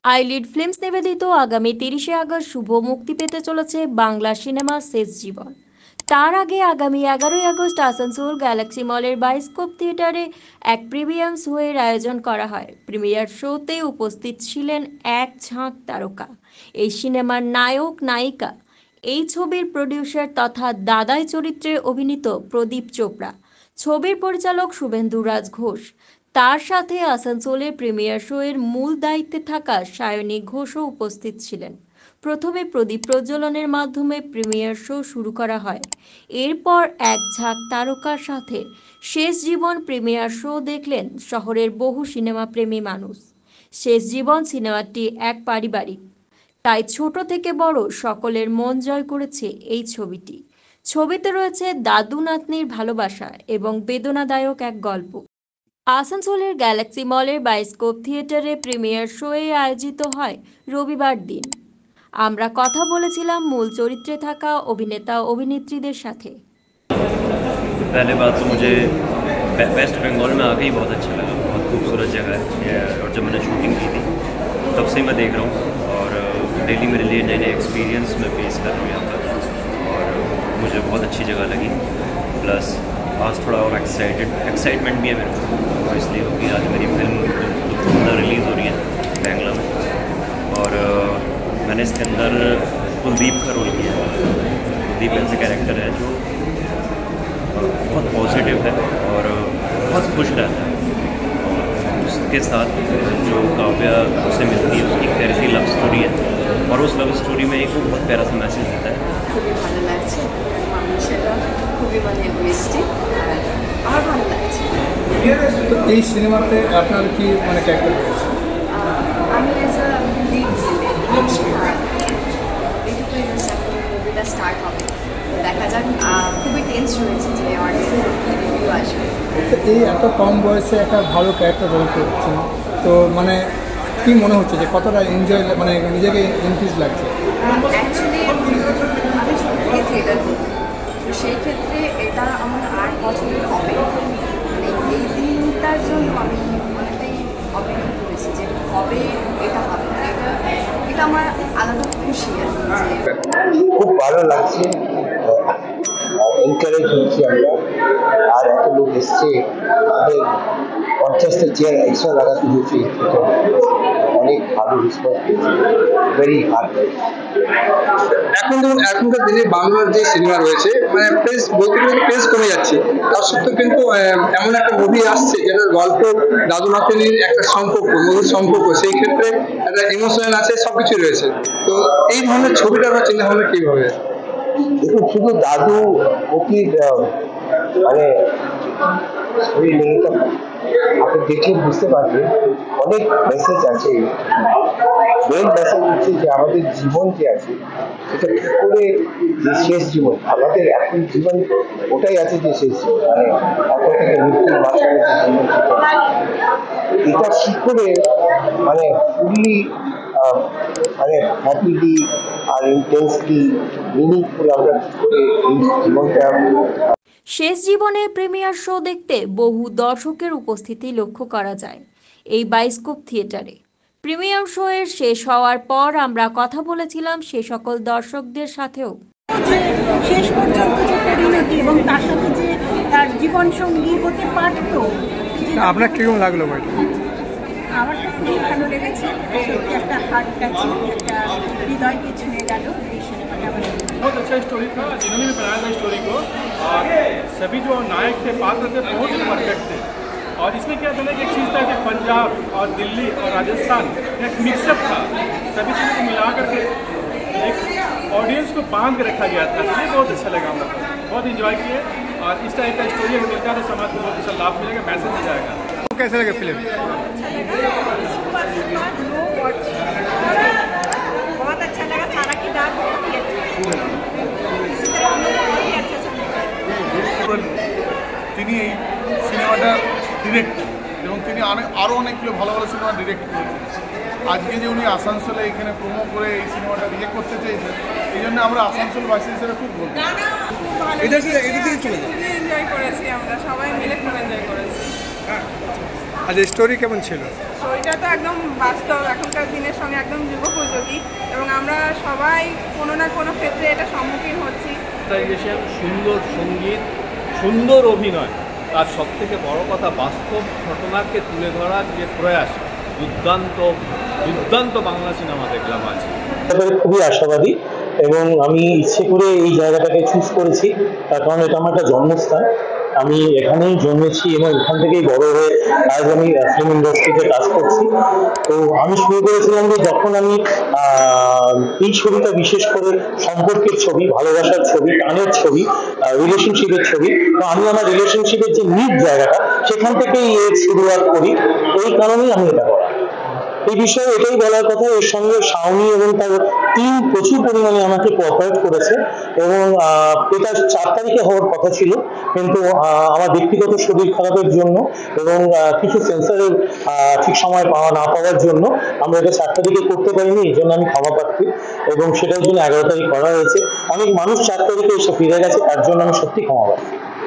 Eyelid films নিবেদিত আগামী ৩০শে August শুভ মুক্তি পেতে চলেছে বাংলা সিনেমা শেষ জীবন। তার আগে আগামী ১১ই আগস্ট আসানসোল গ্যালাক্সি মলের বায়োস্কোপ থিয়েটারে এক প্রিমিয়াম শোয়ের আয়োজন করা হয়। প্রিমিয়ার শোতে উপস্থিত ছিলেন এক ঝাঁক তারকা। এই সিনেমার নায়ক নায়িকা, এই ছবির প্রডিউসার তথা দাদাই চরিত্রে অভিনীত প্রদীপ চোপড়া, ছবির পরিচালক শুভেন্দু রাজ ঘোষ, তার সাথে আসানসোলের প্রিমিয়ার শোয়ের মূল দায়িত্বে থাকা সায়নী ঘোষও উপস্থিত ছিলেন। প্রথমে প্রদীপ প্রজ্বলনের মাধ্যমে প্রিমিয়ার শো শুরু করা হয়। এরপর এক ঝাঁক তারকার সাথে শেষ জীবন প্রিমিয়ার শো দেখলেন শহরের বহু সিনেমাপ্রেমী মানুষ। শেষ জীবন সিনেমাটি এক পারিবারিক, তাই ছোট থেকে বড় সকলের মন জয় করেছে এই ছবিটি। ছবিতে রয়েছে দাদু নাতনির ভালোবাসা এবং বেদনাদায়ক এক গল্প। আসানসোলের গ্যালাক্সি মলের বায়োস্কোপ থিয়েটারে প্রিমিয়ার শোয়ে আয়োজিত হয় রবিবার দিন। আমরা কথা বলেছিলাম মূল চরিত্রে থাকা অভিনেতা অভিনেত্রীদের সাথে। पहले बात तो मुझे वेस्ट बंगाल में आके ही बहुत अच्छा लगा। बहुत खूबसूरत जगह है और जब मैंने शूटिंग की थी तब से मैं देख रहा हूँ और डेली मेरे लिए नए नए एक्सपीरियंस मैं फेस कर रहा हूँ यहाँ पर और मुझे बहुत अच्छी जगह लगी। प्लस आज थोड़ा और एक्साइटमेंट भी है मेरे को, तो इसलिए क्योंकि आज मेरी फिल्म अंदर रिलीज़ हो रही है बैंगलोर में और मैंने इसके अंदर कुलदीप का रोल किया है। कुलदीप ऐसे कैरेक्टर है जो बहुत पॉजिटिव है और बहुत खुश रहता है और उसके साथ जो काव्या उससे मिलती है उसकी प्यारी लव स्टोरी है और उस लव स्टोरी में एक बहुत प्यारा सा मैसेज देता है। খুবই ভালো লাগছে, মানুষেরা খুবই মিষ্টি আর আমার ভালো লাগছে। তো এই সিনেমাতে আপনার কি ক্যারেক্টার রয়েছে? আমি অ্যাজ আ লিড এইটুকুই মুভিটা স্টার্ট হবে, দেখা যাক। খুবই টেন্স রয়েছে যে অডিয়েন্স রিভিউ আসবে। এই এত কম বয়সে একটা ভালো ক্যারেক্টার রোল করছেন, তো কি মনে হচ্ছে যে কতটা এনজয় নিজেকে ইনক্রিজ লাগছে? অ্যাকচুয়ালি আমি ছোট থেকে থিয়েটার করি, তো সেই ক্ষেত্রে এটা আমার 8 বছরের অপেক্ষা। এই দিনটার জন্য আমি অনেকটাই অপেক্ষা করেছি যে কবে এটা হবে। এটা আমার আলাদা খুশি আছে। খুব ভালো লাগছে, এনকারেজ হচ্ছি আমরা। আর এত লোক এসছে, আমাদের 50টা চেয়ার এক্সট্রা লাগাতে হয়েছে, অনেক ভালো রেসপন্স পেয়েছে, ভেরি হার্ড। এখন যেমন এখনকার দিনে বাংলার যে সিনেমা রয়েছে প্রেস বলতে গেলে প্রেস কমে যাচ্ছে, তার সত্ত্বেও কিন্তু এমন একটা মুভি আসছে যেটার গল্প দাদু নাতনির একটা সম্পর্ক, মধুর সম্পর্ক, সেই ক্ষেত্রে একটা ইমোশনাল আছে, সবকিছু রয়েছে। তো এই ধরনের ছবিটা আমরা চিন্তা ভাবনা কিভাবে? দেখুন, শুধু দাদু অতীত শরীর নেই, আপনি দেখলে বুঝতে পারবেন অনেক মেসেজ আছে। মেন মেসেজ হচ্ছে যে আমাদের জীবন যে আছে সেটা কি করে, যে শেষ জীবন আমাদের এখন জীবন ওটাই আছে, যে শেষ জীবন এখন থেকে মৃত্যুর মাঝখানে যে জীবন, এটা কি করে ফুললি হ্যাপিলি আর ইন্টেন্সলি মিনিংফুল আমরা কি করে এই জীবনটা। শেষ জীবনের প্রিমিয়ার শো দেখতে বহু দর্শকের উপস্থিতি লক্ষ্য করা যায় এই বায়োস্কোপ থিয়েটারে। প্রিমিয়ার শো এর শেষ হওয়ার পর আমরা কথা বলেছিলাম সে সকল দর্শকদের সাথেও। শেষ পর্যন্ত যে পরিণতি এবং তার সাথে যে তার জীবন সঙ্গী হতে পারত, আপনার কিরকম লাগলো বইটা? আমার তো খুবই ভালো লেগেছে। সত্যি একটা হার্ট টাচিং, একটা হৃদয়কে ছুঁয়ে গেল এই সিনেমাটা। बहुत अच्छा स्टोरी था, जिन्होंने भी बनाया था स्टोरी को, और सभी जो नायक थे, पात्र थे, बहुत ही परफेक्ट थे। और इसमें क्या था ना कि एक चीज़ था कि पंजाब और दिल्ली और राजस्थान एक मिक्सअप था, सभी चीज़ों को मिला करके एक ऑडियंस को बांध के रखा गया था। ये बहुत अच्छा लगा, हम लोग बहुत इंजॉय किए। और इस टाइप का स्टोरी अगर मिलता है तो समाज को बहुत अच्छा लाभ मिलेगा, मैसेज मिल जाएगा। कैसे लगे फिल्म? बहुत अच्छा लगा, सारा किरदार बहुत ही अच्छा है। इसी तरह हम लोग बहुत ही अच्छा चलेगा। তিনি এই সিনেমাটা ডিরেক্ট এবং তিনি আরও অনেকগুলো ভালো ভালো সিনেমা ডিরেক্ট করেছেন। আজকে যে উনি আসানসোলে এখানে প্রোমো করে এই সিনেমাটা রিয়েক্ট করতে চেয়েছেন, এই জন্য আমরা আসানসোলবাসী হিসেবে খুব বলবো। এদিকে চলে যাই, এনজয় করেছি, আমরা সবাই মিলে খুব এনজয় করেছি। আচ্ছা, স্টোরি কেমন ছিল? স্টোরিটা তো একদম বাস্তব, এখনকার দিনের সঙ্গে একদম যুগোপযোগী, এবং আমরা সবাই কোনো না কোনো ক্ষেত্রে এটা সম্মুখীন হচ্ছি। সুন্দর সঙ্গীত, সুন্দর অভিনয়, আর সব থেকে বড় কথা বাস্তব ঘটনাকে তুলে ধরার যে প্রয়াস, দুর্দান্ত বাংলা সিনেমা দেখলাম আজ। খুবই আশাবাদী, এবং আমি ইচ্ছে করে এই জায়গাটাকে চুজ করেছি তার কারণ এটা আমার একটা জন্মস্থান। আমি এখানেই জন্মেছি এবং এখান থেকেই বড় হয়ে আজ আমি ফিল্ম ইন্ডাস্ট্রিতে কাজ করছি। তো আমি শুরু করেছিলাম যে যখন আমি এই ছবিটা বিশেষ করে সম্পর্কের ছবি, ভালোবাসার ছবি, টানের ছবি, রিলেশনশিপের ছবি, তো আমি আমার রিলেশনশিপের যে মিড জায়গাটা সেখান থেকেই এর শুরুয়াত করি। এই কারণেই আমি এটা করা। এই বিষয়ে এটাই বলার কথা, এর সঙ্গে শাওনি এবং তার টিম প্রচুর পরিমাণে আমাকে কোঅপারেট করেছে, এবং এটা 4 তারিখে হওয়ার কথা ছিল, কিন্তু আমার ব্যক্তিগত শরীর খারাপের জন্য এবং কিছু সেন্সারের ঠিক সময় না পাওয়ার জন্য আমরা এটা 4 তারিখে করতে পারিনি। এই জন্য আমি ক্ষমা প্রার্থী, এবং সেটার জন্য 11 তারিখ করা হয়েছে। অনেক মানুষ 4 তারিখে এসে ফিরে গেছে, তার জন্য আমি সত্যি ক্ষমা প্রার্থী।